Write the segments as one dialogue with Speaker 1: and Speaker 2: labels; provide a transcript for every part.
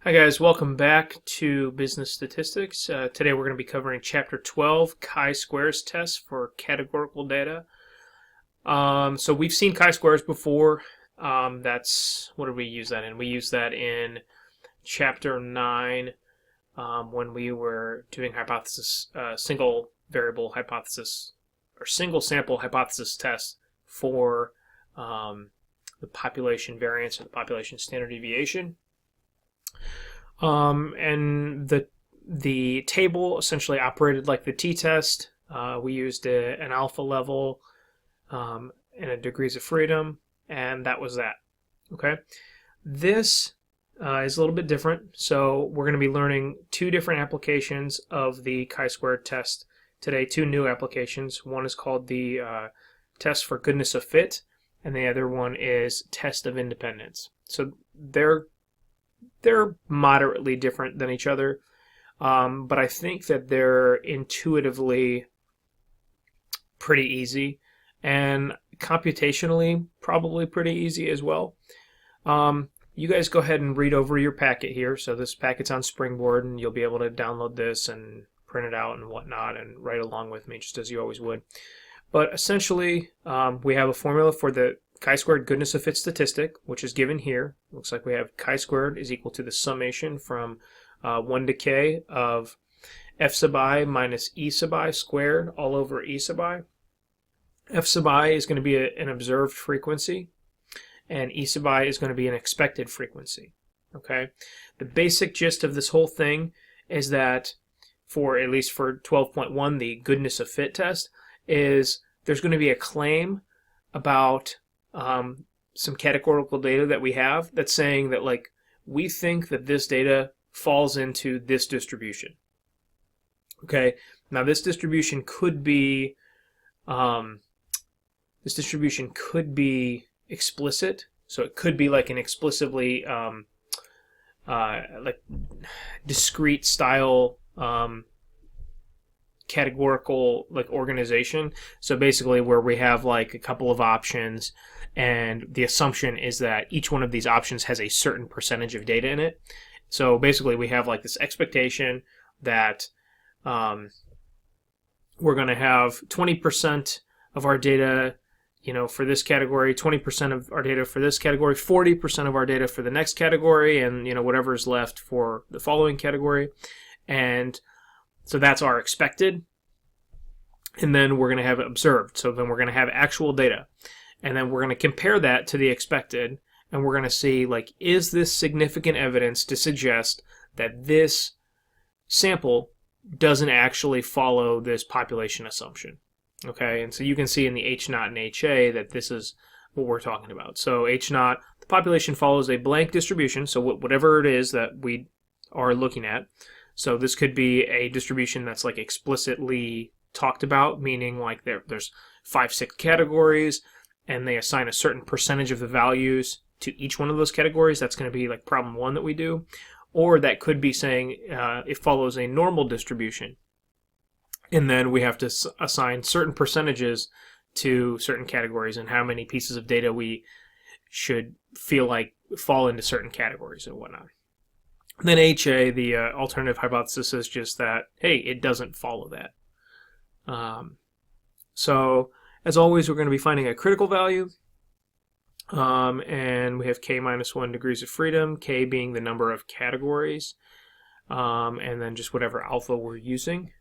Speaker 1: Hi guys, welcome back to Business Statistics. Today we're going to be covering Chapter 12, chi-squares tests for categorical data. So we've seen chi-squares before. What did we use that in? We used that in Chapter 9 when we were doing single variable hypothesis or single sample hypothesis tests for the population variance or the population standard deviation. And the table essentially operated like the t-test. We used an alpha level and a degrees of freedom, and that was that. Okay, this is a little bit different. So we're going to be learning two different applications of the chi-squared test today. Two new applications. One is called the test for goodness of fit, and the other one is test of independence. So they're moderately different than each other, but I think that they're intuitively pretty easy and computationally probably pretty easy as well. You guys go ahead and read over your packet here. So this packet's on Springboard, and you'll be able to download this and print it out and whatnot and write along with me just as you always would. But essentially, we have a formula for the chi-squared goodness of fit statistic, which is given here. Looks like we have chi-squared is equal to the summation from 1 to k of f sub I minus e sub I squared all over e sub I. F sub I is going to be an observed frequency, and e sub I is going to be an expected frequency. Okay, the basic gist of this whole thing is that at least for 12.1, the goodness of fit test, is there's going to be a claim about some categorical data that we have that's saying that, like, we think that this data falls into this distribution. Okay, now this distribution could be explicit, so it could be like an explicitly like discrete style categorical like organization. So basically where we have like a couple of options, and the assumption is that each one of these options has a certain percentage of data in it. So basically we have like this expectation that we're going to have 20% of our data, for this category, 20% of our data for this category, 40% of our data for the next category, and whatever is left for the following category. And so that's our expected. And then we're going to have observed. So then we're going to have actual data. And then we're going to compare that to the expected. And we're going to see, like, is this significant evidence to suggest that this sample doesn't actually follow this population assumption? Okay, and so you can see in the H naught and HA that this is what we're talking about. So H naught, the population follows a blank distribution, so whatever it is that we are looking at. So this could be a distribution that's like explicitly talked about, meaning like there's 5-6 categories, and they assign a certain percentage of the values to each one of those categories. That's going to be like problem 1 that we do. Or that could be saying it follows a normal distribution, and then we have to assign certain percentages to certain categories and how many pieces of data we should feel like fall into certain categories and whatnot. And then HA, the alternative hypothesis, is just that, hey, it doesn't follow that. So as always, we're going to be finding a critical value, and we have k minus 1 degrees of freedom, k being the number of categories, and then just whatever alpha we're using.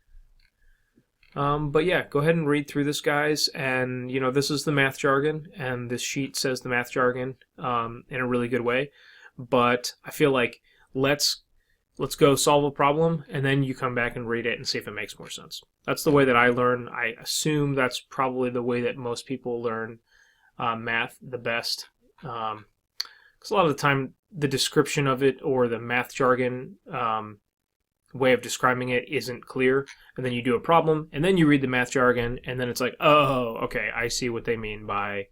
Speaker 1: But yeah, go ahead and read through this, guys, and this is the math jargon, and this sheet says the math jargon in a really good way. But I feel like let's go solve a problem, and then you come back and read it and see if it makes more sense. That's the way that I learn. I assume that's probably the way that most people learn math the best, because a lot of the time the description of it or the math jargon way of describing it isn't clear, and then you do a problem, and then you read the math jargon, and then it's like, oh, okay, I see what they mean by,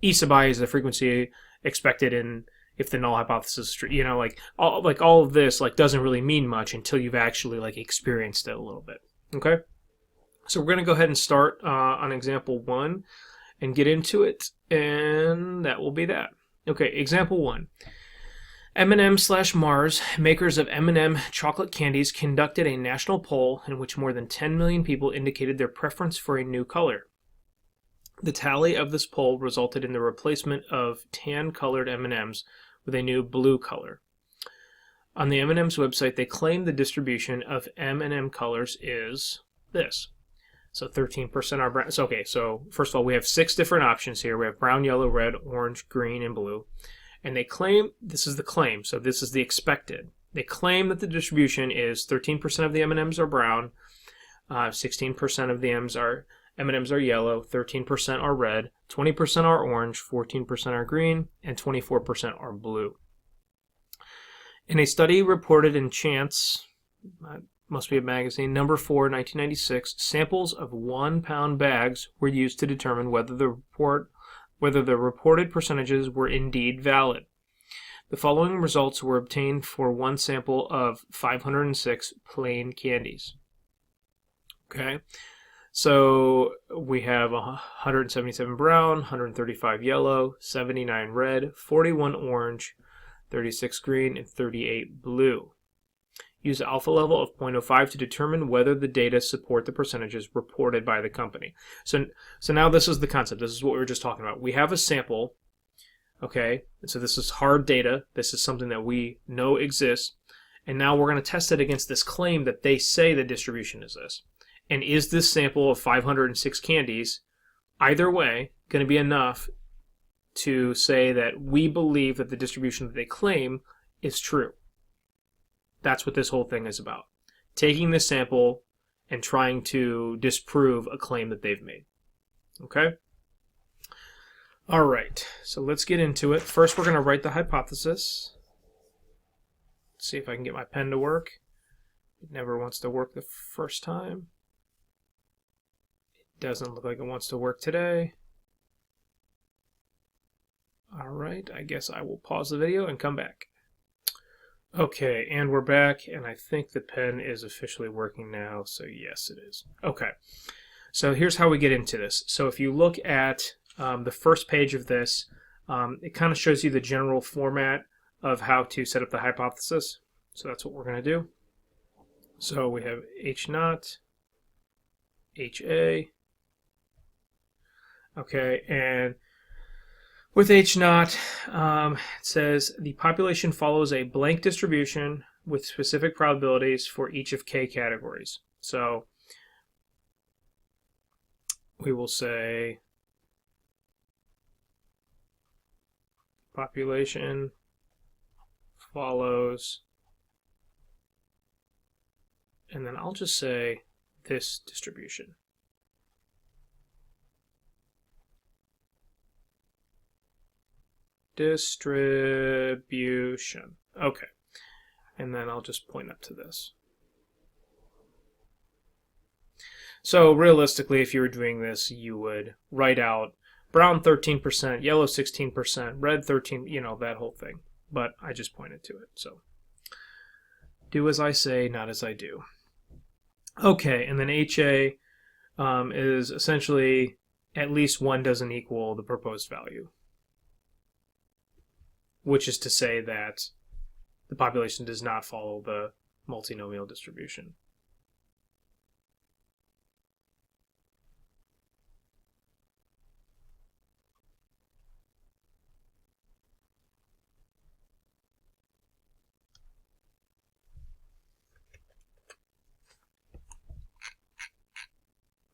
Speaker 1: E sub I is the frequency expected in if the null hypothesis is true. All of this doesn't really mean much until you've actually experienced it a little bit. Okay, so we're going to go ahead and start on example 1 and get into it, and that will be that. Okay, example 1. M&M/Mars, makers of M&M chocolate candies, conducted a national poll in which more than 10 million people indicated their preference for a new color. The tally of this poll resulted in the replacement of tan-colored M&Ms with a new blue color. On the M&M's website, they claim the distribution of M&M colors is this. So 13% are brown. So, okay, so first of all, we have 6 different options here. We have brown, yellow, red, orange, green, and blue. And they claim, this is the claim, so this is the expected. They claim that the distribution is 13% of the M&Ms are brown, 16% of the M&Ms are yellow, 13% are red, 20% are orange, 14% are green, and 24% are blue. In a study reported in Chance, must be a magazine, number 4, 1996, samples of 1-pound bags were used to determine whether the reported percentages were indeed valid. The following results were obtained for one sample of 506 plain candies. Okay, so we have 177 brown, 135 yellow, 79 red, 41 orange, 36 green, and 38 blue. Use an alpha level of 0.05 to determine whether the data support the percentages reported by the company. So now this is the concept. This is what we were just talking about. We have a sample, okay? And so this is hard data. This is something that we know exists. And now we're going to test it against this claim that they say the distribution is this. And is this sample of 506 candies, either way, going to be enough to say that we believe that the distribution that they claim is true? That's what this whole thing is about. Taking this sample and trying to disprove a claim that they've made. Okay? All right, so let's get into it. First, we're going to write the hypothesis. Let's see if I can get my pen to work. It never wants to work the first time. It doesn't look like it wants to work today. All right, I guess I will pause the video and come back. Okay, and we're back, and I think the pen is officially working now, so yes, it is. Okay, so here's how we get into this. So if you look at the first page of this, it kind of shows you the general format of how to set up the hypothesis. So that's what we're going to do. So we have H naught, HA. Okay, and with H naught, it says the population follows a blank distribution with specific probabilities for each of K categories. So we will say population follows, and then I'll just say this distribution. Distribution. Okay. And then I'll just point up to this. So realistically, if you were doing this, you would write out brown 13%, yellow 16%, red 13%, that whole thing. But I just pointed to it. So do as I say, not as I do. Okay, and then HA is essentially at least 1 doesn't equal the proposed value, which is to say that the population does not follow the multinomial distribution.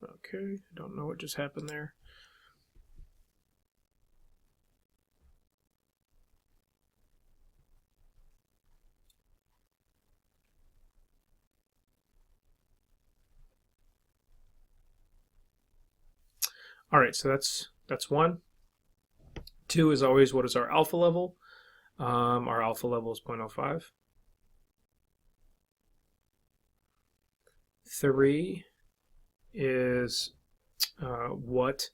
Speaker 1: Okay, I don't know what just happened there. All right, so that's 1. 2 is always what is our alpha level. Our alpha level is 0.05. 3 is what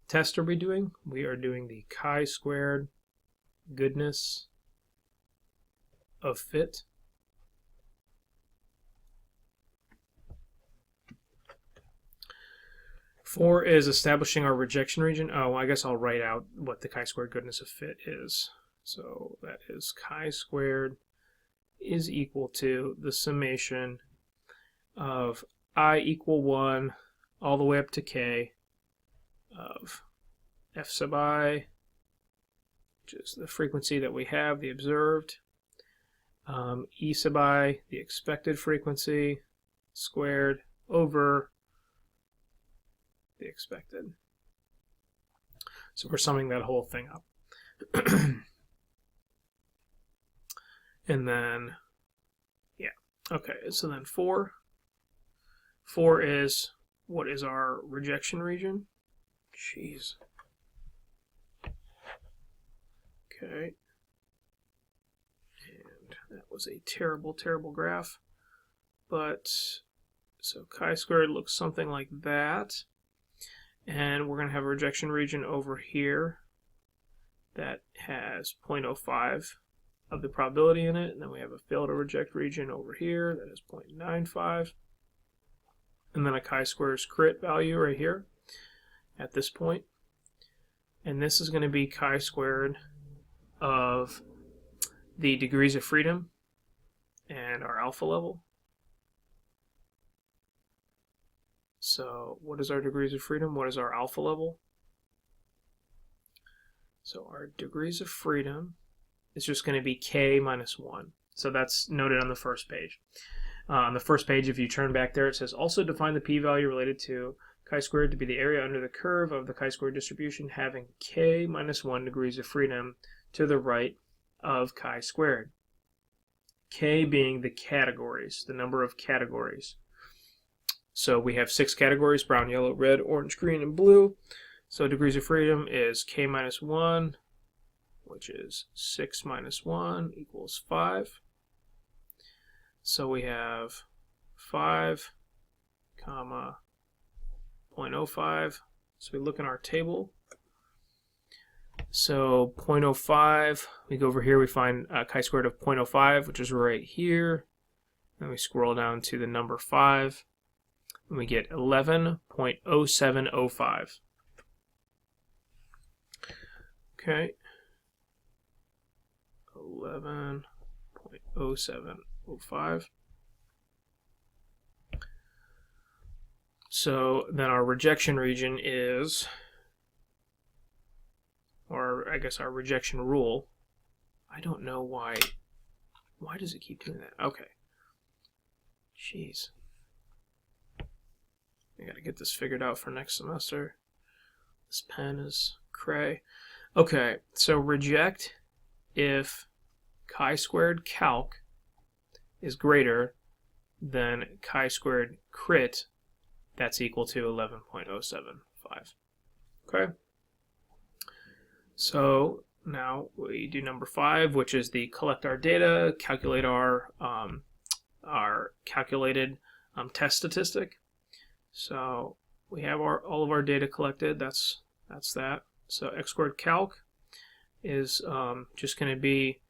Speaker 1: test are we doing? We are doing the chi-squared goodness of fit. Four is establishing our rejection region. Oh, I guess I'll write out what the chi-squared goodness of fit is. So that is chi squared is equal to the summation of I equal 1 all the way up to k of f sub I, which is the frequency that we have, the observed, e sub I, the expected frequency, squared over the expected. So we're summing that whole thing up. And then, yeah, okay, so then 4. 4 is, what is our rejection region? Jeez. Okay. And that was a terrible, terrible graph. But, so chi squared looks something like that. And we're going to have a rejection region over here that has 0.05 of the probability in it. And then we have a fail to reject region over here that is 0.95. And then a chi-squares crit value right here at this point. And this is going to be chi-squared of the degrees of freedom and our alpha level. So what is our degrees of freedom? What is our alpha level? So our degrees of freedom is just going to be k minus 1. So that's noted on the first page. On the first page, if you turn back there, it says also define the p-value related to chi-squared to be the area under the curve of the chi-squared distribution having k minus 1 degrees of freedom to the right of chi-squared. K being the categories, the number of categories. So we have 6 categories: brown, yellow, red, orange, green, and blue. So degrees of freedom is k minus 1, which is 6 minus 1 equals 5. So we have 5, comma, 0.05. So we look in our table. So 0.05, we go over here, we find chi-squared of 0.05, which is right here. Then we scroll down to the number 5, and we get 11.0705. Okay. 11.0705. So then our rejection region is, or I guess our rejection rule. I don't know why. Why does it keep doing that? Okay. Jeez. I gotta get this figured out for next semester. This pen is cray. Okay, so reject if chi-squared calc is greater than chi-squared crit, that's equal to 11.075. Okay? So now we do number 5, which is the collect our data, calculate our calculated test statistic. So we have all of our data collected. That's that. So x squared calc is just going to be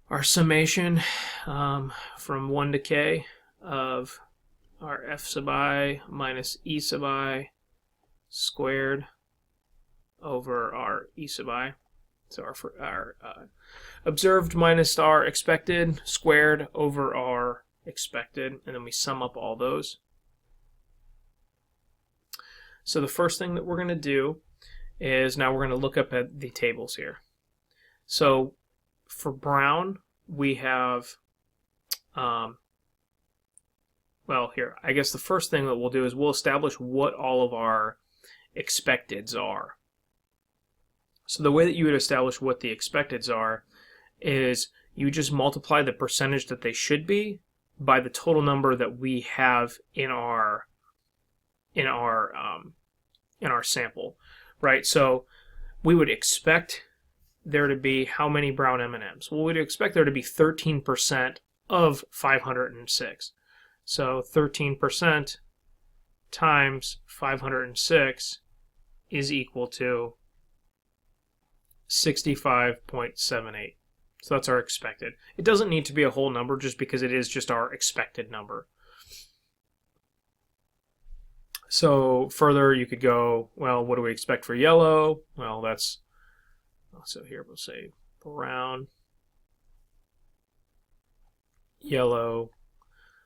Speaker 1: our summation from 1 to k of our f sub I minus e sub I squared over our e sub I. So our observed minus our expected squared over our expected, and then we sum up all those. So the first thing that we're going to do is now we're going to look up at the tables here. So for brown, we have, well, here, I guess the first thing that we'll do is we'll establish what all of our expecteds are. So the way that you would establish what the expecteds are is you just multiply the percentage that they should be by the total number that we have in our sample, right? So we would expect there to be how many brown M&Ms? Well, we'd expect there to be 13% of 506. So 13% times 506 is equal to 65.78. So that's our expected. It doesn't need to be a whole number just because it is just our expected number. So further, you could go, well, what do we expect for yellow? Well, that's So here we'll say brown, yellow.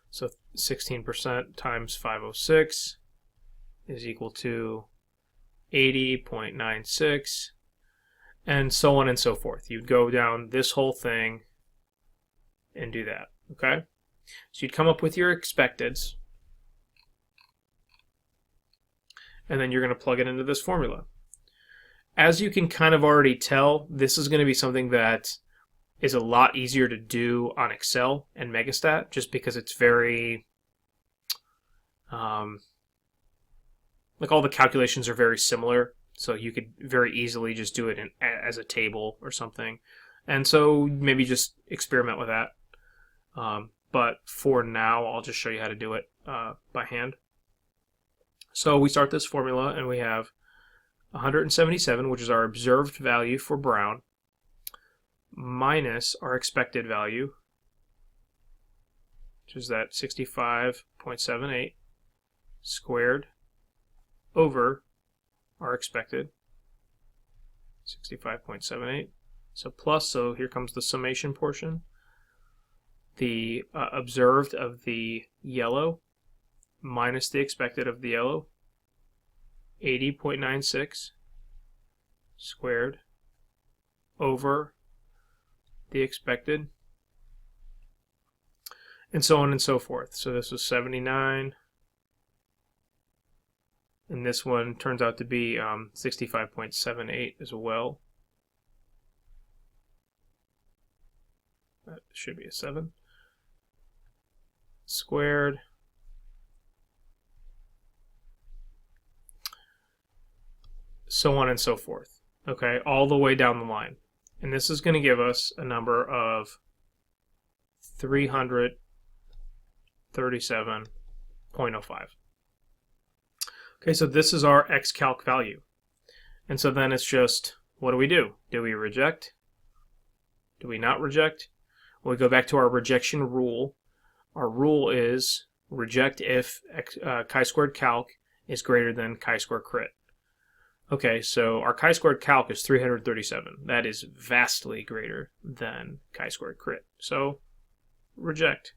Speaker 1: So 16% times 506 is equal to 80.96, and so on and so forth. You'd go down this whole thing and do that, okay? So you'd come up with your expecteds, and then you're going to plug it into this formula. As you can kind of already tell, this is going to be something that is a lot easier to do on Excel and Megastat, just because it's very, like all the calculations are very similar, so you could very easily just do it as a table or something. And so maybe just experiment with that. But for now, I'll just show you how to do it by hand. So we start this formula, and we have 177, which is our observed value for brown, minus our expected value, which is that 65.78, squared over our expected 65.78. So plus, so here comes the summation portion. The observed of the yellow minus the expected of the yellow, 80.96 squared over the expected, and so on and so forth. So this was 79, and this one turns out to be 65.78 as well. That should be a 7. Squared so on and so forth. Okay, all the way down the line. And this is going to give us a number of 337.05. Okay, so this is our xcalc value. And so then it's just, what do we do? Do we reject? Do we not reject? Well, we go back to our rejection rule. Our rule is reject if chi-squared calc is greater than chi-squared crit. Okay, so our chi-squared calc is 337. That is vastly greater than chi-squared crit. So reject,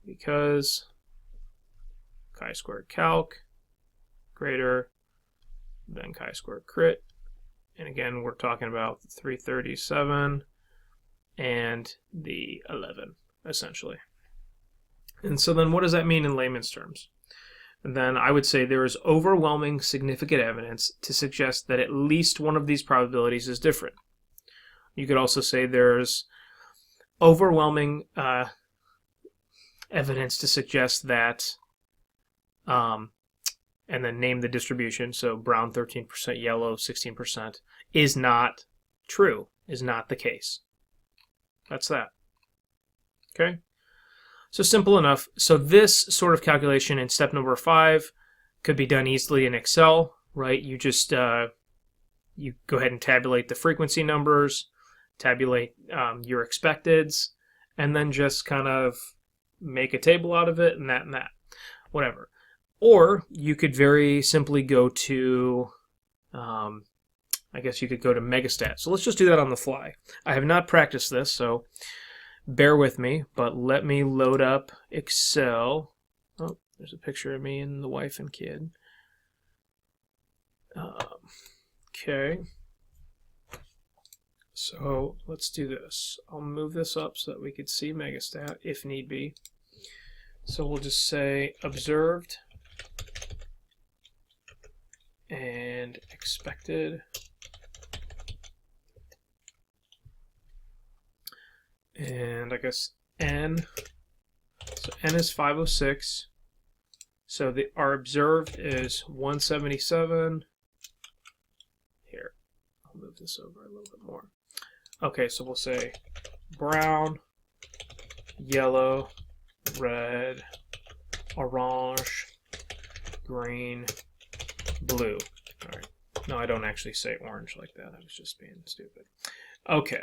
Speaker 1: because chi-squared calc greater than chi-squared crit. And again, we're talking about the 337 and the 11, essentially. And so then what does that mean in layman's terms? And then I would say there is overwhelming significant evidence to suggest that at least one of these probabilities is different. You could also say there's overwhelming evidence to suggest that, and then name the distribution, so brown 13%, yellow 16%, is not true, is not the case. That's that. Okay? So simple enough. So this sort of calculation in step number 5 could be done easily in Excel, right? You just you go ahead and tabulate the frequency numbers, tabulate your expecteds, and then just kind of make a table out of it and that, whatever. Or you could very simply go to, I guess you could go to Megastat. So let's just do that on the fly. I have not practiced this, so bear with me, but let me load up Excel. Oh, there's a picture of me and the wife and kid. Okay. So let's do this. I'll move this up so that we could see Megastat if need be. So we'll just say observed and expected. And I guess N, so N is 506, so our observed is 177. Here, I'll move this over a little bit more. Okay, so we'll say brown, yellow, red, orange, green, blue. All right, no, I don't actually say orange like that. I was just being stupid. Okay.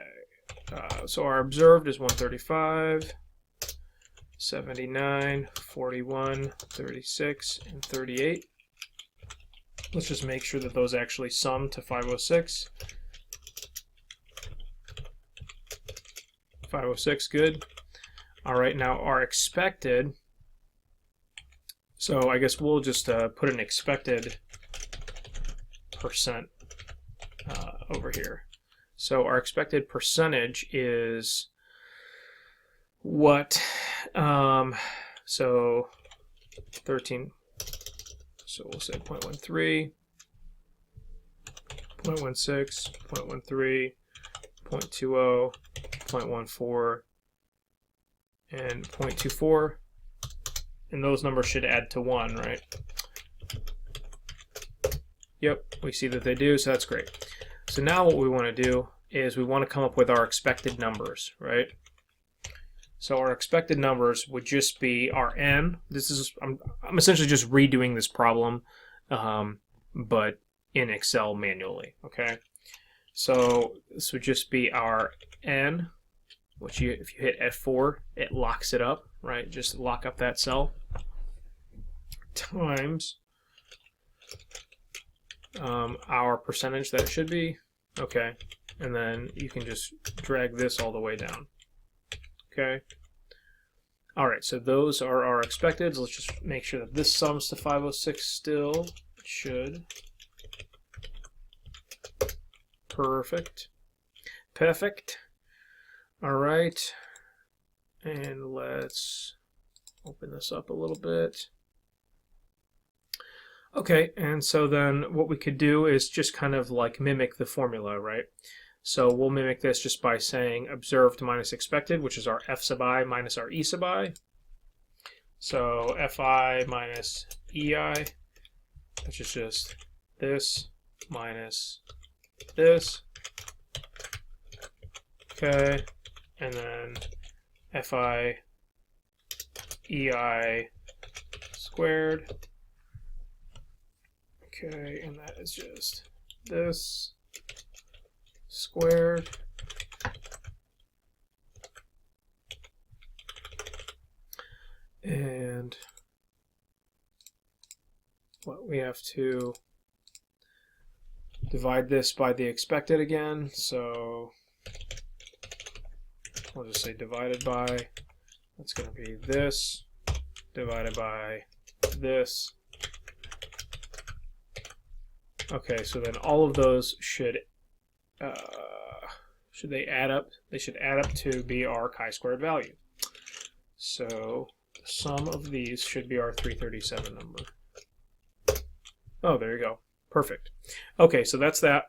Speaker 1: So our observed is 135, 79, 41, 36, and 38. Let's just make sure that those actually sum to 506. 506, good. All right, now our expected, so I guess we'll just put an expected percent over here. So our expected percentage is what, so 13, so we'll say 0.13, 0.16, 0.13, 0.20, 0.14, and 0.24, and those numbers should add to 1, right? Yep, we see that they do, so that's great. So now what we want to do is we want to come up with our expected numbers, right? So our expected numbers would just be our n. This is I'm essentially just redoing this problem, but in Excel manually. Okay, so this would just be our n, which if you hit F4, it locks it up, right? Just lock up that cell, times our percentage that it should be. Okay, and then you can just drag this all the way down. Okay. All right, so those are our expecteds. Let's just make sure that this sums to 506 still. It should. Perfect. Perfect. All right. And let's open this up a little bit. Okay, and so then what we could do is just kind of like mimic the formula, right? So we'll mimic this just by saying observed minus expected, which is our f sub I minus our e sub I. So fi minus ei, which is just this minus this. Okay, and then fi ei squared. Okay, and that is just this squared. And what we have to divide this by the expected again, so we'll just say divided by, that's going to be this divided by this. Okay, so then all of those should they add up? They should add up to be our chi-squared value. So the sum of these should be our 337 number. Oh, there you go. Perfect. Okay, so that's that.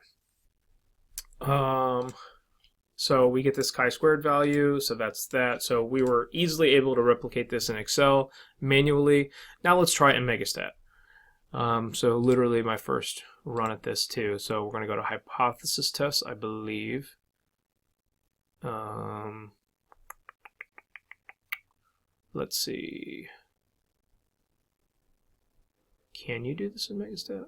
Speaker 1: So we get this chi-squared value, so that's that. So we were easily able to replicate this in Excel manually. Now let's try it in Megastat. So literally my first run at this too. So we're going to go to hypothesis test, I believe. Let's see. Can you do this in Megastat?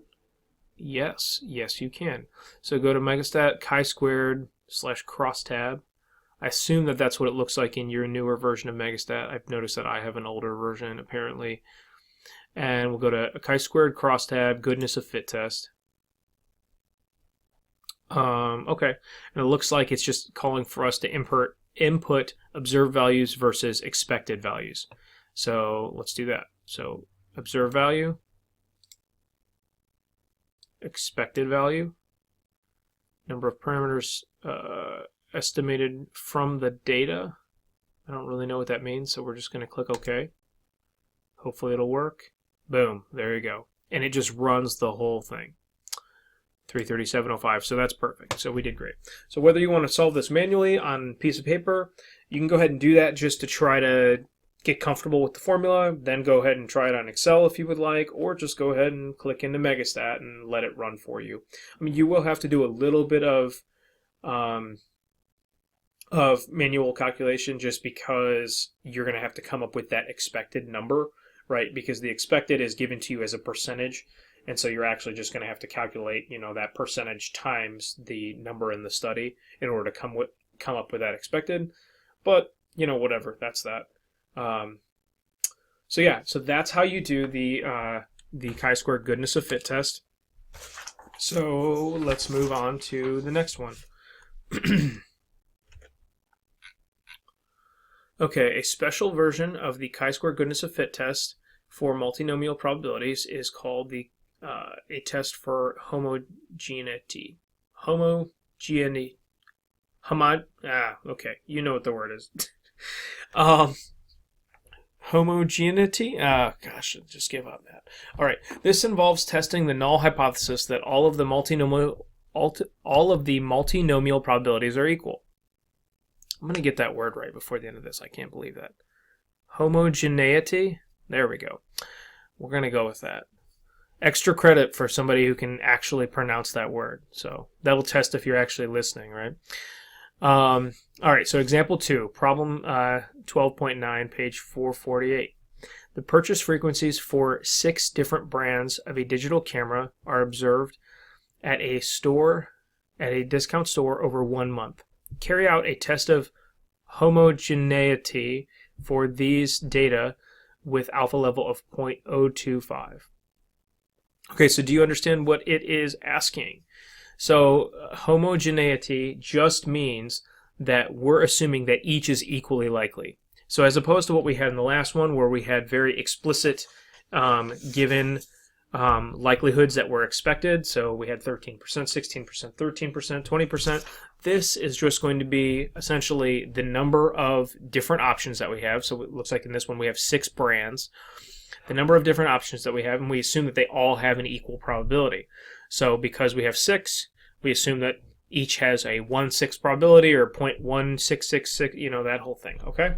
Speaker 1: Yes, yes you can. So go to Megastat chi-squared / crosstab. I assume that that's what it looks like in your newer version of Megastat. I've noticed that I have an older version apparently. And we'll go to a chi-squared crosstab, goodness of fit test. Okay, and it looks like it's just calling for us to input observed values versus expected values. So let's do that. So observed value, expected value, number of parameters estimated from the data. I don't really know what that means, so we're just going to click OK. Hopefully it'll work. Boom, there you go. And it just runs the whole thing. 337.05, so that's perfect. So we did great. So whether you want to solve this manually on a piece of paper, you can go ahead and do that just to try to get comfortable with the formula, then go ahead and try it on Excel if you would like, or just go ahead and click into Megastat and let it run for you. I mean, you will have to do a little bit of manual calculation just because you're going to have to come up with that expected number, right? Because the expected is given to you as a percentage. And so you're actually just going to have to calculate, you know, that percentage times the number in the study in order to come up with that expected. But, you know, whatever, that's that. So yeah, so that's how you do the chi-squared goodness of fit test. So let's move on to the next one. Okay, a special version of the chi-square goodness of fit test for multinomial probabilities is called the a test for homogeneity. Homogeneity. Okay, you know what the word is. um, Homogeneity? Gosh, I just give up that. All right, this involves testing the null hypothesis that all of the multinomial probabilities are equal. I'm going to get that word right before the end of this. I can't believe that. Homogeneity? There we go. We're going to go with that. Extra credit for somebody who can actually pronounce that word. So that'll test if you're actually listening, right? All right, so example 2, problem 12.9, page 448. The purchase frequencies for 6 different brands of a digital camera are observed at a discount store over 1 month. Carry out a test of homogeneity for these data with alpha level of 0.025. Okay, so do you understand what it is asking? So homogeneity just means that we're assuming that each is equally likely. So as opposed to what we had in the last one where we had very explicit given likelihoods that were expected. So we had 13%, 16%, 13%, 20%. This is just going to be essentially the number of different options that we have. So it looks like in this one we have 6 brands. The number of different options that we have, and we assume that they all have an equal probability. So because we have 6, we assume that each has a 1/6 probability or 0.1666, that whole thing, okay?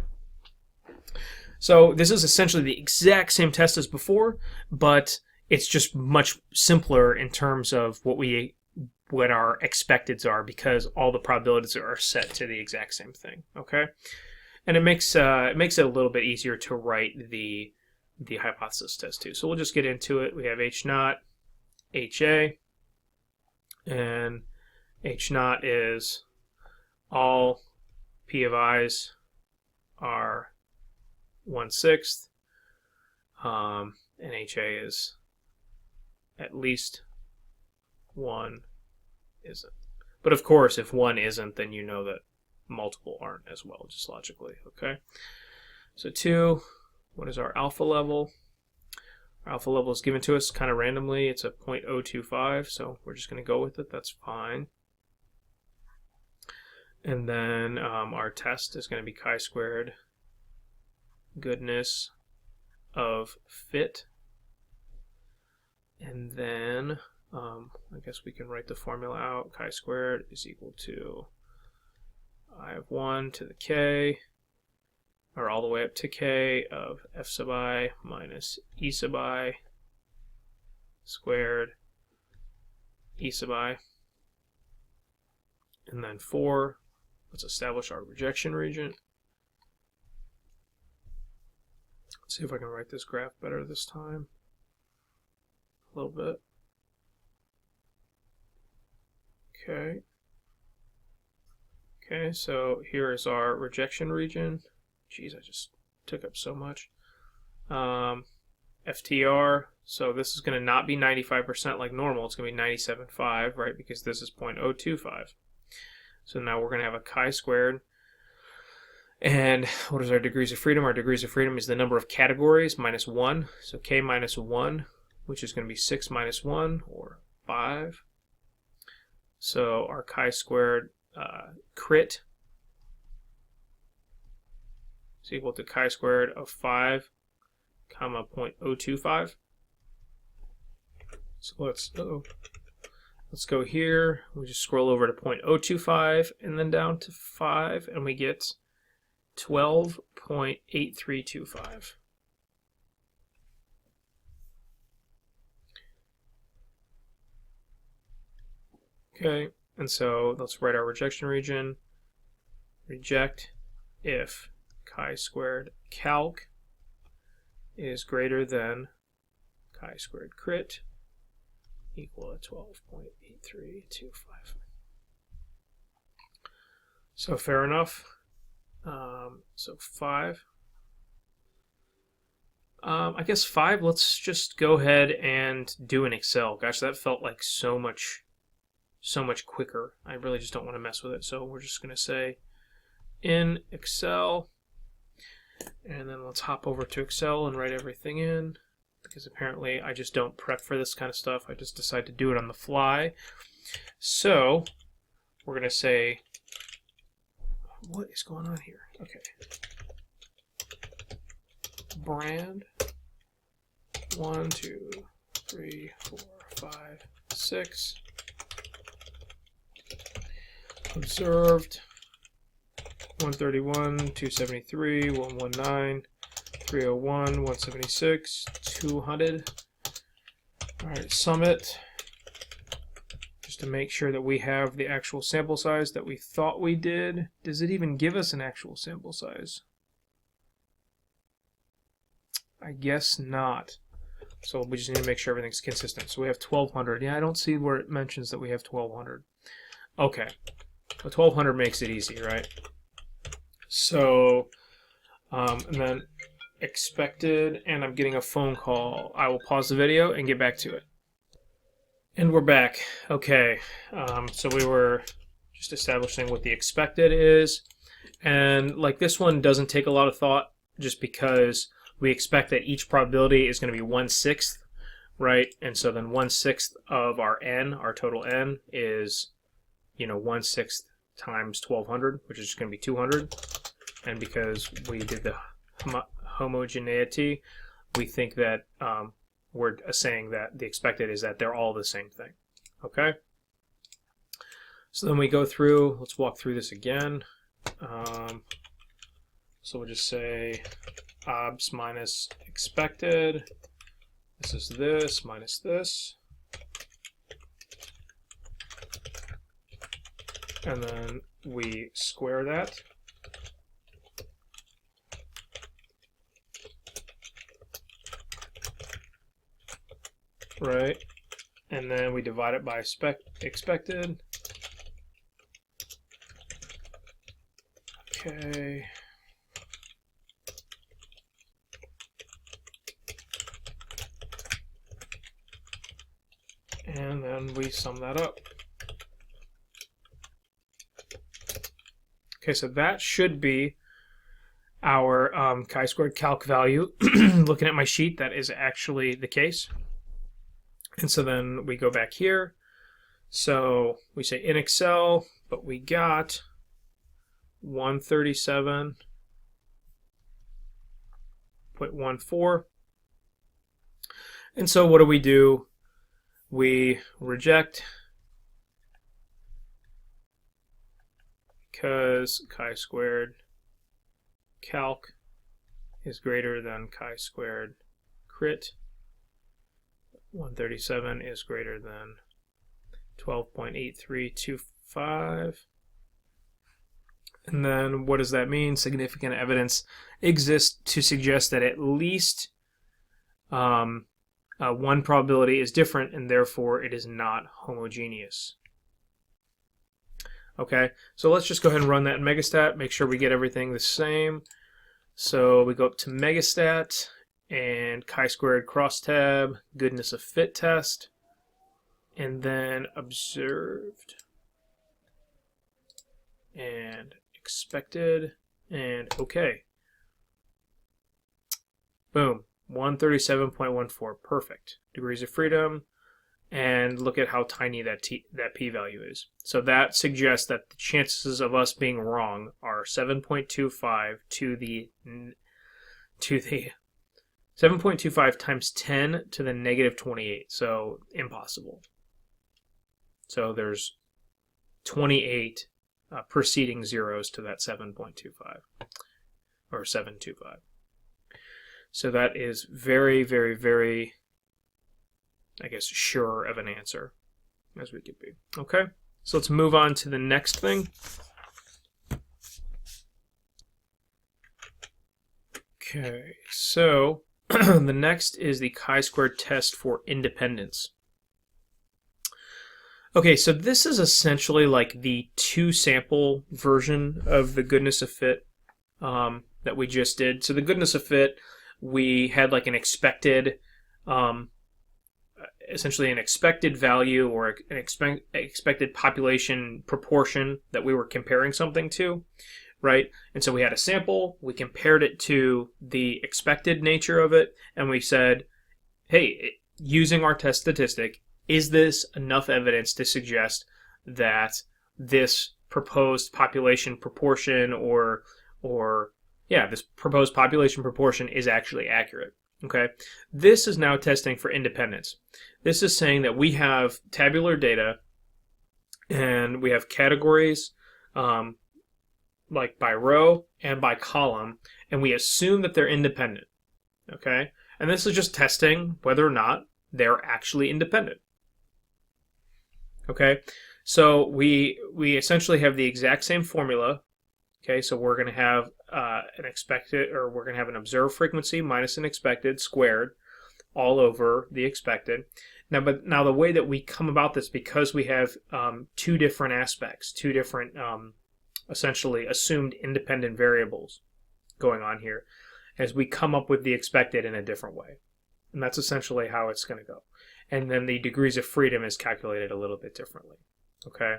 Speaker 1: So this is essentially the exact same test as before, but it's just much simpler in terms of what our expecteds are because all the probabilities are set to the exact same thing, okay? And it makes it a little bit easier to write the hypothesis test too. So we'll just get into it. We have H naught, HA, and H naught is all P of i's are 1/6, and HA is at least 1 isn't. But of course, if 1 isn't, then you know that multiple aren't as well, just logically, okay? So 2, what is our alpha level? Our alpha level is given to us kind of randomly. It's a 0.025, so we're just going to go with it. That's fine. And then our test is going to be chi-squared goodness of fit. And then I guess we can write the formula out. Chi-squared is equal to I of 1 to the k, or all the way up to k of f sub I minus e sub I squared e sub I. And then 4, let's establish our rejection region. Let's see if I can write this graph better this time. A little bit. Okay, so here is our rejection region. Jeez, I just took up so much. FTR, so this is going to not be 95% like normal. It's going to be 97.5, right, because this is 0.025. So now we're going to have a chi-squared. And what is our degrees of freedom? Our degrees of freedom is the number of categories minus 1. So k minus 1, which is going to be 6 minus 1, or 5. So our chi-squared crit is equal to chi-squared of 5 comma 0.025. So let's go here. We just scroll over to 0.025 and then down to 5, and we get 12.8325. Okay, and so let's write our rejection region. Reject if chi-squared calc is greater than chi-squared crit equal to 12.8325. So fair enough. So 5. I guess 5, let's just go ahead and do in Excel. Gosh, that felt like so much quicker. I really just don't want to mess with it. So we're just going to say in Excel, And then let's hop over to Excel and write everything in, because apparently I just don't prep for this kind of stuff. I just decide to do it on the fly. So we're going to say, what is going on here? Okay. Brand 1, 2, 3, 4, 5, 6. Observed 131, 273, 119, 301, 176, 200. All right, sum it just to make sure that we have the actual sample size that we thought we did. Does it even give us an actual sample size? I guess not. So we just need to make sure everything's consistent. So we have 1200. Yeah, I don't see where it mentions that we have 1200. Okay. Well, 1200 makes it easy, right? So, and then expected, and I'm getting a phone call. I will pause the video and get back to it. And we're back. Okay, so we were just establishing what the expected is. And like this one doesn't take a lot of thought just because we expect that each probability is going to be 1/6, right? And so then 1/6 of our n, our total n, is 1/6 times 1200, which is just going to be 200. And because we did the homogeneity, we think that we're saying that the expected is that they're all the same thing. Okay? So then we go through, let's walk through this again. So we'll just say obs minus expected. This is this minus this. And then we square that. Right. And then we divide it by expected. Okay. And then we sum that up. Okay, so that should be our chi-squared calc value. Looking at my sheet, that is actually the case. And so then we go back here. So we say in Excel, but we got 137.14. And so what do? We reject because chi-squared calc is greater than chi-squared crit. 137 is greater than 12.8325. And then what does that mean? Significant evidence exists to suggest that at least one probability is different, and therefore it is not homogeneous. Okay, so let's just go ahead and run that in Megastat, make sure we get everything the same. So we go up to Megastat and chi-squared crosstab, goodness of fit test, and then observed and expected, and okay. Boom. 137.14, perfect. Degrees of freedom, and look at how tiny that p-value is. So that suggests that the chances of us being wrong are 7.25 to the 7.25 times 10 to the negative 28, so impossible. So there's 28 preceding zeros to that 7.25, or 725. So that is very, very, very, I guess, sure of an answer, as we could be. Okay, so let's move on to the next thing. Okay, so the next is the chi-squared test for independence. Okay, so this is essentially like the two-sample version of the goodness of fit that we just did. So the goodness of fit, we had like an expected, essentially an expected value or an expected population proportion that we were comparing something to. right? And so we had a sample, we compared it to the expected nature of it, and we said, hey, using our test statistic, is this enough evidence to suggest that this proposed population proportion this proposed population proportion is actually accurate? Okay, this is now testing for independence. This is saying that we have tabular data and we have categories like by row and by column, and we assume that they're independent. Okay, and this is just testing whether or not they're actually independent. Okay, so we essentially have the exact same formula. Okay, so we're going to have an expected, or we're going to have an observed frequency minus an expected squared all over the expected. Now the way that we come about this, because we have two different aspects, two different essentially assumed independent variables going on here, as we come up with the expected in a different way. And that's essentially how it's going to go. And then the degrees of freedom is calculated a little bit differerly. Okay?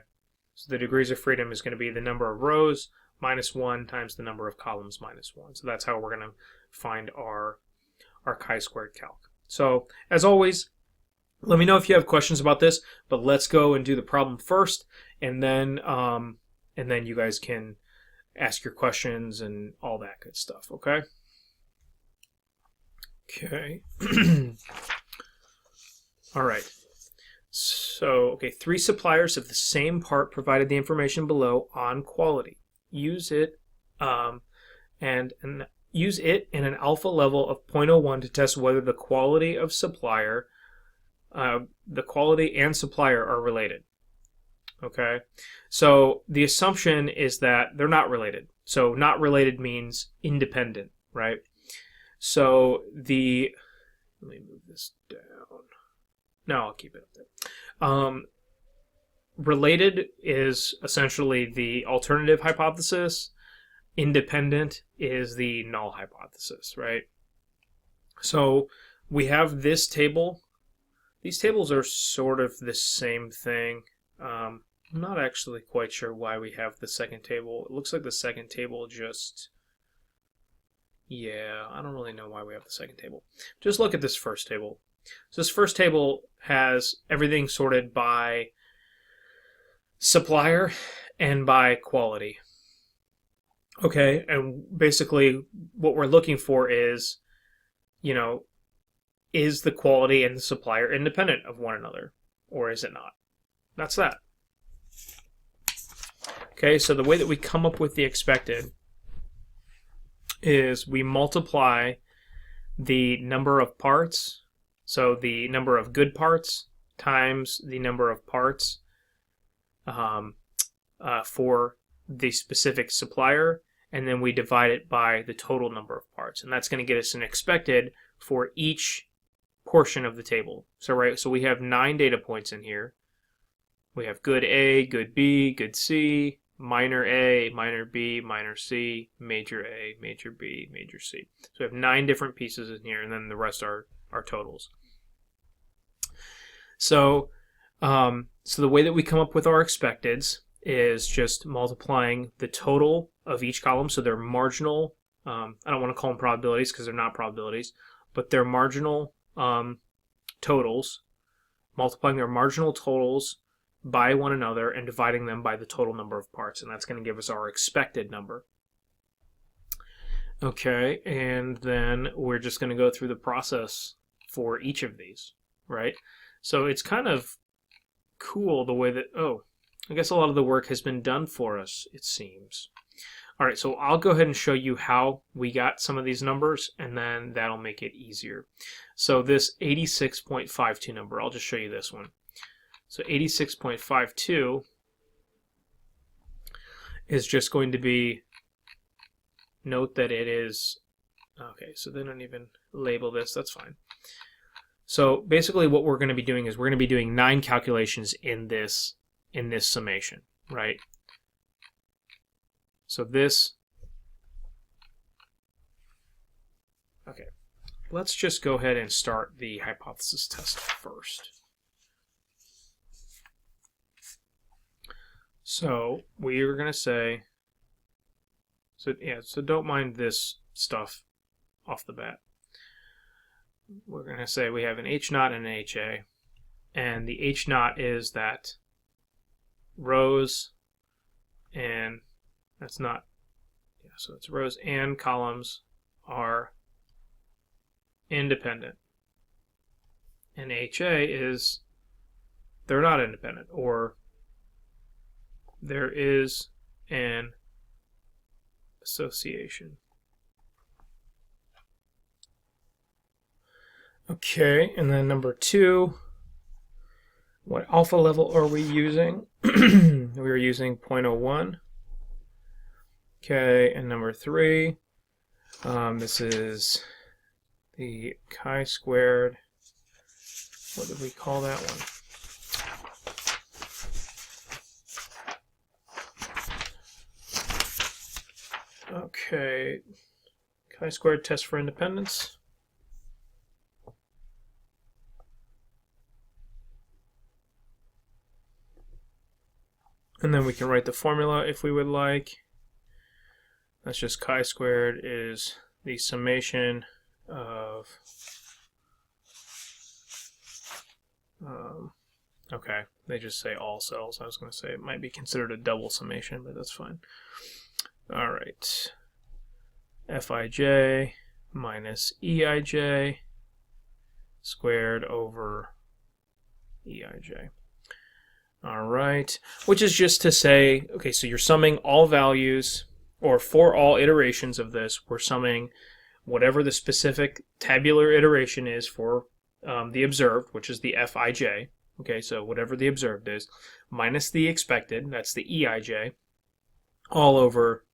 Speaker 1: So the degrees of freedom is going to be the number of rows minus 1 times the number of columns minus 1. So that's how we're going to find our chi-squared calc. So as always, let me know if you have questions about this, but let's go and do the problem first, and then you guys can ask your questions and all that good stuff, okay? Okay. All right. So, okay, 3 suppliers of the same part provided the information below on quality. Use it and use it in an alpha level of 0.01 to test whether the quality and supplier are related. Okay, so the assumption is that they're not related. So not related means independent, right? So let me move this down. No, I'll keep it up there. Related is essentially the alternative hypothesis. Independent is the null hypothesis, right? So we have this table. These tables are sort of the same thing. I'm not actually quite sure why we have the second table. It looks like the second table just... Yeah, I don't really know why we have the second table. Just look at this first table. So this first table has everything sorted by supplier and by quality. Okay, and basically what we're looking for is, is the quality and the supplier independent of one another, or is it not? That's that. Okay, so the way that we come up with the expected is we multiply the number of parts, so the number of good parts times the number of parts for the specific supplier, and then we divide it by the total number of parts, and that's going to get us an expected for each portion of the table. So we have 9 data points in here. We have good A, good B, good C, minor A, minor B, minor C, major A, major B, major C. So we have 9 different pieces in here, and then the rest are totals. So the way that we come up with our expecteds is just multiplying the total of each column. So they're marginal. I don't want to call them probabilities because they're not probabilities, but they're marginal totals. Multiplying their marginal totals by one another and dividing them by the total number of parts, and that's going to give us our expected number. Okay, and then we're just going to go through the process for each of these, right? So it's kind of cool the way that, I guess a lot of the work has been done for us, it seems. All right, so I'll go ahead and show you how we got some of these numbers, and then that'll make it easier. So this 86.52 number, I'll just show you this one. So 86.52 is just going to be, note that it is, okay, so they don't even label this, that's fine. So basically what we're going to be doing is we're going to be doing 9 calculations in this summation, right? So this, okay, let's just go ahead and start the hypothesis test first. So we are going to say So yeah, so don't mind this stuff off the bat. We're going to say we have an H naught and an HA, and the H naught is that rows and that's not, yeah, so it's rows and columns are independent, and HA is they're not independent, or there is an association. Okay, and then number 2, what alpha level are we using? We are using 0.01. Okay, and number 3, this is the chi-squared, what did we call that one? Okay, chi-squared test for independence. And then we can write the formula if we would like. That's just chi-squared is the summation of, okay, they just say all cells. I was going to say it might be considered a double summation, but that's fine. All right, Fij minus Eij squared over Eij. All right, which is just to say, okay, so you're summing all values, or for all iterations of this, we're summing whatever the specific tabular iteration is for the observed, which is the Fij. Okay, so whatever the observed is, minus the expected, that's the Eij, all over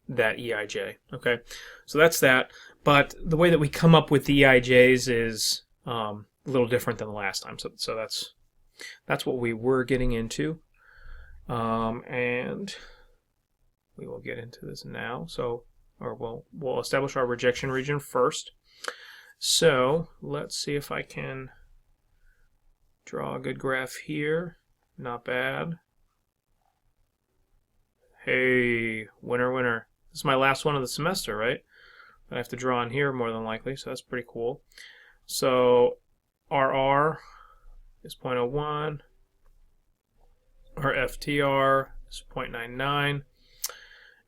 Speaker 1: that Eij. Okay, so that's that. But the way that we come up with the Eijs is a little different than the last time. So that's what we were getting into, and we will get into this now. So, or we'll establish our rejection region first. So let's see if I can draw a good graph here. Not bad. Hey, winner, winner. This is my last one of the semester, right? I have to draw in here more than likely, so that's pretty cool. So RR is 0.01. Our FTR is 0.99.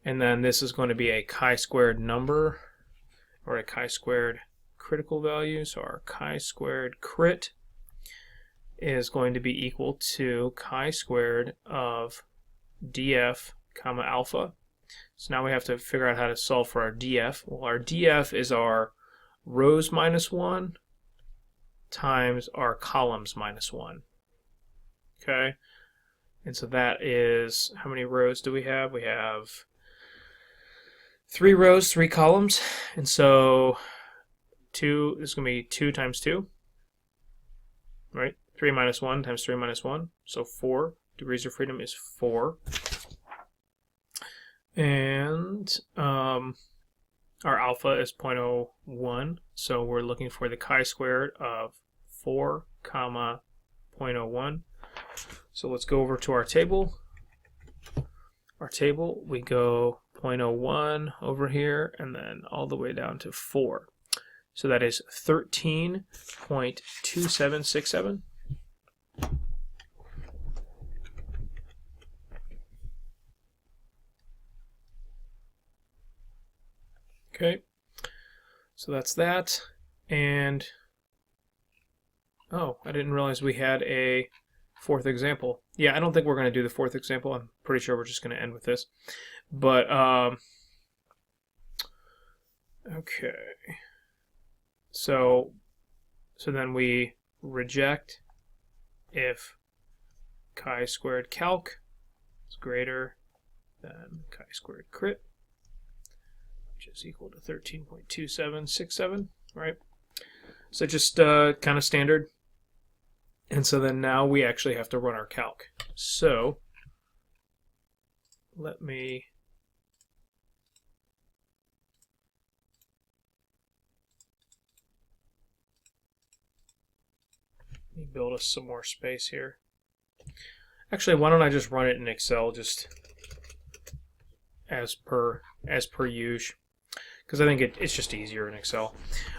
Speaker 1: And then this is going to be a chi-squared number, or a chi-squared critical value. So our chi-squared crit is going to be equal to chi-squared of df comma alpha. So now we have to figure out how to solve for our df. Well, our df is our rows minus 1 times our columns minus 1. Okay? And so that is, how many rows do we have? We have 3 rows, 3 columns. And so this is going to be 2 times 2. Right? 3 minus 1 times 3 minus 1. So 4 degrees of freedom is 4. And our alpha is 0.01. So we're looking for the chi-squared of 4 comma 0.01. So let's go over to our table. Our table, we go 0.01 over here and then all the way down to 4. So that is 13.2767. Okay, so that's that. And oh, I didn't realize we had a 4th example. Yeah, I don't think we're going to do the 4th example. I'm pretty sure we're just going to end with this. But okay. So then we reject if chi-squared calc is greater than chi-squared crit, which is equal to 13.2767, right? So just kind of standard. And so then now we actually have to run our calc. So let me build us some more space here. Actually, why don't I just run it in Excel just as per as per usual, because I think it's just easier in Excel.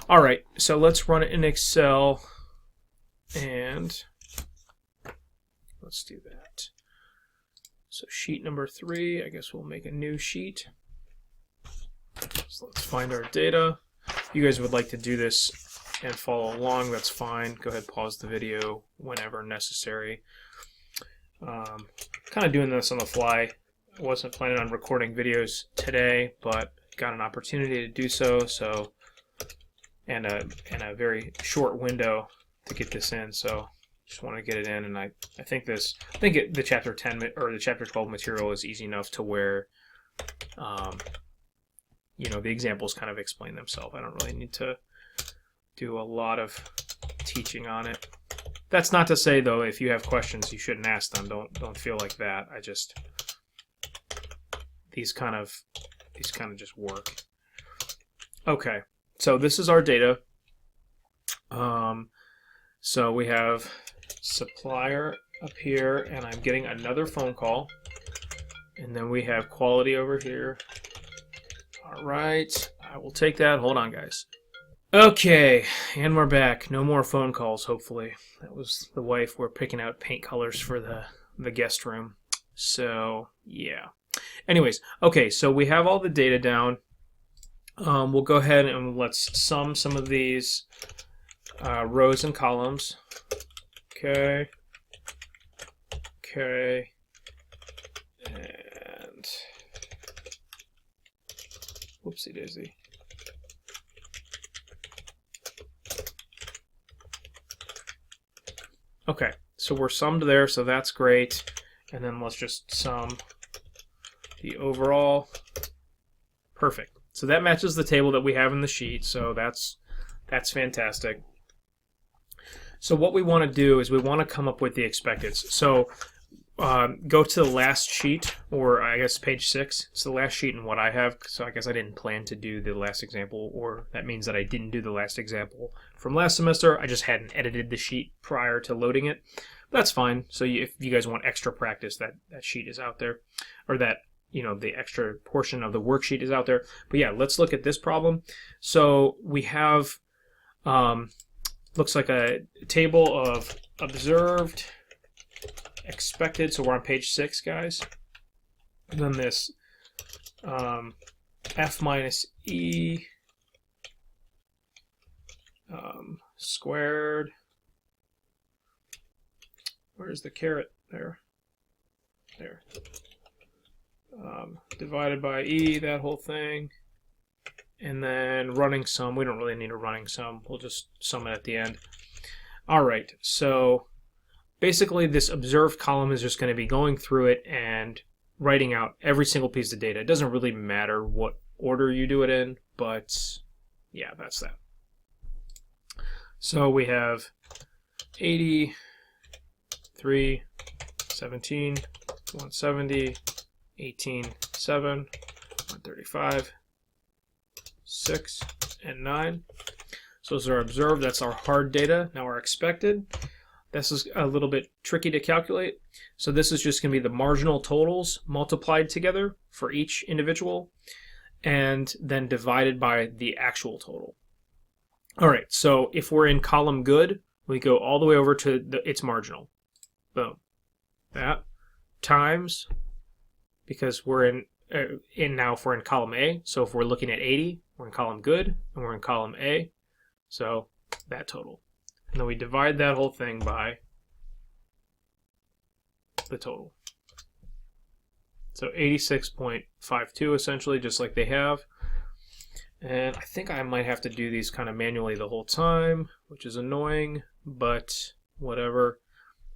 Speaker 1: All right, so let's run it in Excel, and let's do that. So sheet number 3, I guess we'll make a new sheet. So let's find our data. If you guys would like to do this and follow along, that's fine. Go ahead, pause the video whenever necessary. Kind of doing this on the fly. I wasn't planning on recording videos today, but got an opportunity to do so. And a very short window to get this in. So just want to get it in, and I think the chapter 10 or the chapter 12 material is easy enough to where you know, the examples kind of explain themselves. I don't really need to do a lot of teaching on it. That's not to say, though, if you have questions, you shouldn't ask them. Don't feel like that. I just these kind of just work. Okay, so this is our data. So we have supplier up here, and I'm getting another phone call, and then we have quality over here. All right, I will take that. Hold on, guys. Okay, and we're back. No more phone calls, hopefully. That was the wife. We're picking out paint colors for the guest room. So, yeah. Anyways, okay, so we have all the data down. We'll go ahead and let's sum some of these rows and columns. Okay. Okay. And whoopsie daisy. Okay, so we're summed there, so that's great. And then let's just sum the overall. Perfect. So that matches the table that we have in the sheet, so that's fantastic. So what we want to do is we want to come up with the expecteds. So go to the last sheet, or I guess page 6. It's the last sheet in what I have, so I guess I didn't plan to do the last example, or that means that I didn't do the last example from last semester. I just hadn't edited the sheet prior to loading it. That's fine. So if you guys want extra practice, that sheet is out there, or that, you know, the extra portion of the worksheet is out there. But yeah, let's look at this problem. So we have, looks like a table of observed, expected, so we're on page 6, guys. And then this F minus E squared. Where's the caret? There. Divided by E, that whole thing. And then running sum. We don't really need a running sum. We'll just sum it at the end. All right, so basically this observed column is just going to be going through it and writing out every single piece of data. It doesn't really matter what order you do it in, but yeah, that's that. So we have 80, 3, 17, 170, 18, 7, 135, 6, and 9. So those are observed. That's our hard data. Now our expected. This is a little bit tricky to calculate. So this is just going to be the marginal totals multiplied together for each individual and then divided by the actual total. All right, so if we're in column good, we go all the way over to its marginal. Boom. That times, because we're in now if we're in column A. So if we're looking at 80, we're in column good, and we're in column A. So that total. And then we divide that whole thing by the total. So 86.52 essentially, just like they have. And I think I might have to do these kind of manually the whole time, which is annoying, but whatever,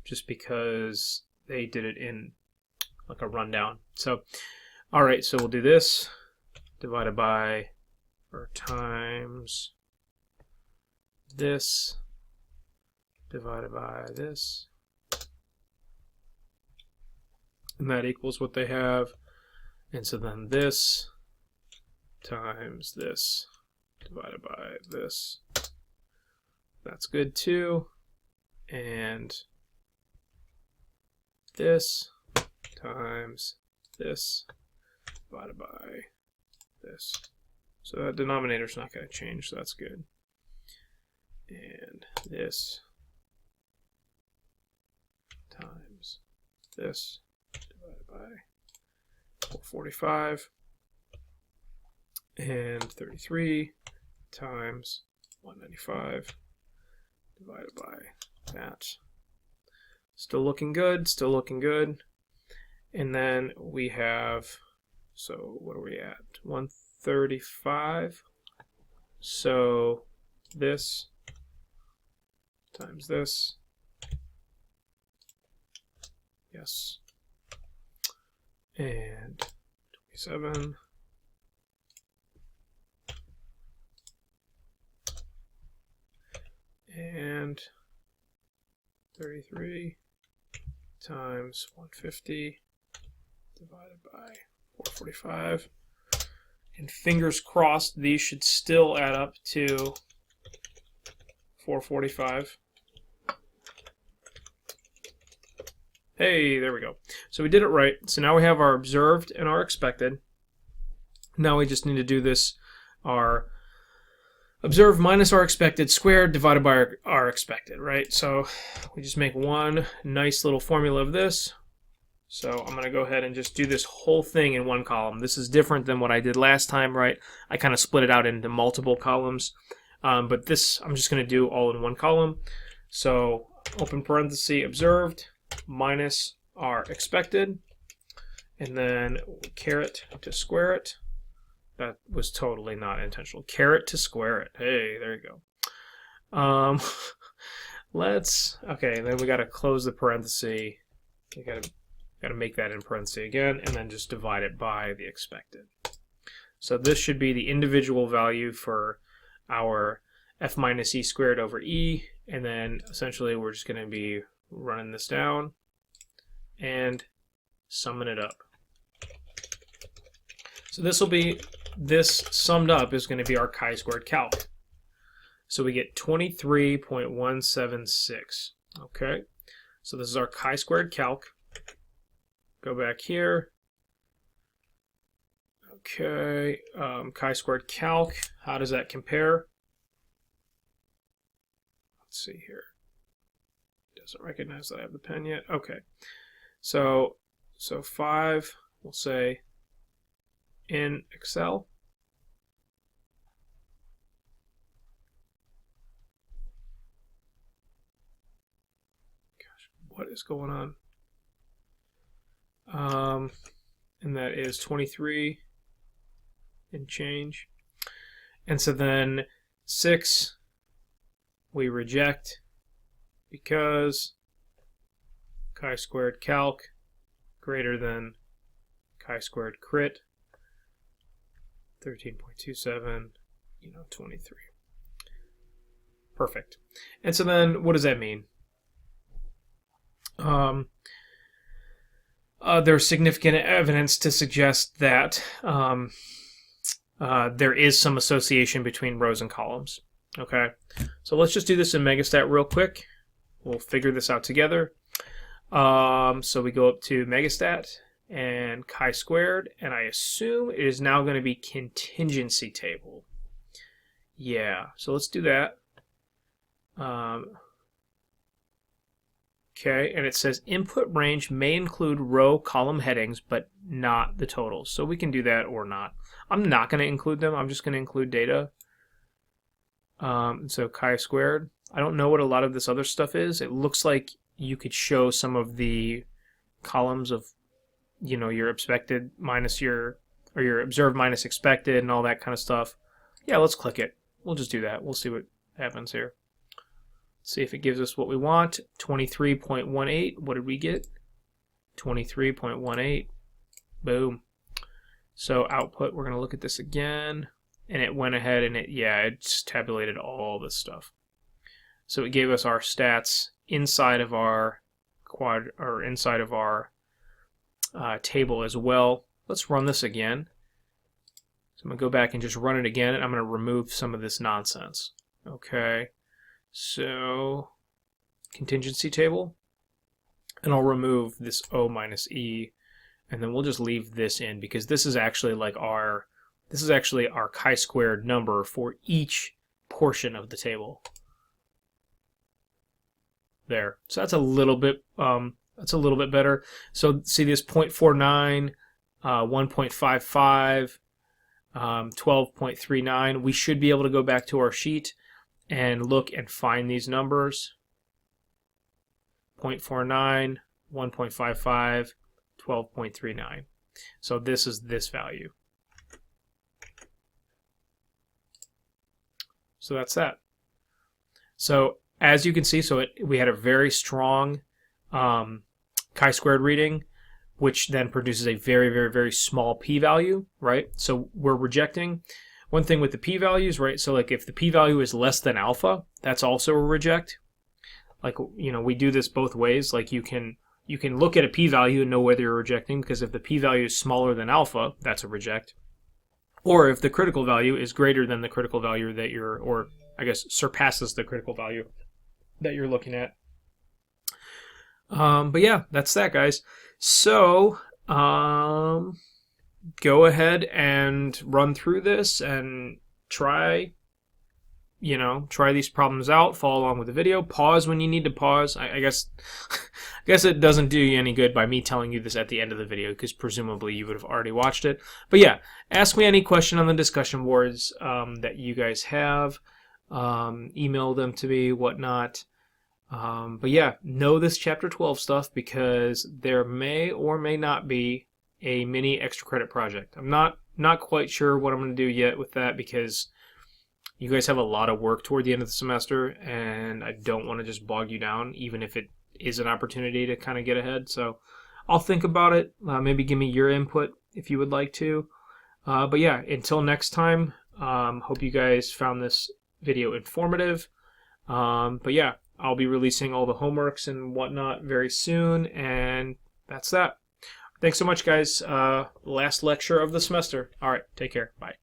Speaker 1: just because they did it in like a rundown. So, all right, so we'll do this divided by or times this divided by this, and that equals what they have. And so then this times this divided by this, that's good too. And this times this divided by this. So that denominator's not going to change, so that's good. And this times this divided by 445, and 33 times 195 divided by that. Still looking good, still looking good. And then we have, so what are we at? 135. So this times this. Yes. And 27. And 33 times 150 divided by 445. And fingers crossed, these should still add up to 445. Hey, there we go. So we did it right. So now we have our observed and our expected. Now we just need to do this, our observed minus our expected squared divided by our expected, right? So we just make one nice little formula of this. So I'm going to go ahead and just do this whole thing in one column. This is different than what I did last time, right? I kind of split it out into multiple columns. But this I'm just going to do all in one column. So open parenthesis, observed minus our expected, and then caret to square it. That was totally not intentional. Caret to square it. Hey, there you go. Okay, then we got to close the parenthesis. We got to make that in parenthesis again, and then just divide it by the expected. So this should be the individual value for our f minus e squared over e, and then essentially we're just going to be running this down and summing it up. So this summed up is going to be our chi-squared calc. So we get 23.176. Okay, so this is our chi-squared calc. Go back here. Okay, chi-squared calc, how does that compare? Let's see here. Doesn't recognize that I have the pen yet. Okay, so 5, we'll say in Excel. Gosh, what is going on? And that is 23 and change. And so then 6 we reject because chi-squared calc greater than chi-squared crit. 13.27, 23. Perfect. And so then what does that mean? There's significant evidence to suggest that there is some association between rows and columns. Okay, so let's just do this in Megastat real quick. We'll figure this out together. So we go up to Megastat and chi-squared, and I assume it is now going to be contingency table. Yeah, so let's do that. Okay, and it says input range may include row column headings, but not the totals. So we can do that or not. I'm not going to include them. I'm just going to include data. So chi-squared. I don't know what a lot of this other stuff is. It looks like you could show some of the columns of, your expected minus your observed minus expected and all that kind of stuff. Yeah, let's click it. We'll just do that. We'll see what happens here. See if it gives us what we want. 23.18. What did we get? 23.18. Boom. So output, we're going to look at this again. And it went ahead and it just tabulated all this stuff. So it gave us our stats inside of our table as well. Let's run this again. So I'm going to go back and just run it again, and I'm going to remove some of this nonsense. Okay. So, contingency table, and I'll remove this O minus E, and then we'll just leave this in because this is actually like our This is actually our chi-squared number for each portion of the table. There. So that's a little bit better. So see this 0.49, 1.55, 12.39. We should be able to go back to our sheet and look and find these numbers. 0.49, 1.55, 12.39. So this is this value. So that's that. So as you can see, we had a very strong chi-squared reading, which then produces a very, very, very small p-value, right? So we're rejecting. One thing with the p-values, right? So like if the p-value is less than alpha, that's also a reject. Like, you know, we do this both ways. Like you can look at a p-value and know whether you're rejecting, because if the p-value is smaller than alpha, that's a reject. Or if the critical value is greater than the critical value that you're, or I guess surpasses the critical value that you're looking at. But yeah, that's that, guys. So go ahead and run through this and try these problems out. Follow along with the video. Pause when you need to pause. I guess it doesn't do you any good by me telling you this at the end of the video, because presumably you would have already watched it. But yeah, ask me any question on the discussion boards that you guys have. Email them to me, whatnot. But yeah, know this chapter 12 stuff, because there may or may not be a mini extra credit project. I'm not quite sure what I'm going to do yet with that, because you guys have a lot of work toward the end of the semester, and I don't want to just bog you down, even if it is an opportunity to kind of get ahead. So I'll think about it. Maybe give me your input if you would like to. But yeah, until next time, hope you guys found this video informative. But yeah, I'll be releasing all the homeworks and whatnot very soon, and that's that. Thanks so much, guys. Last lecture of the semester. All right, take care. Bye.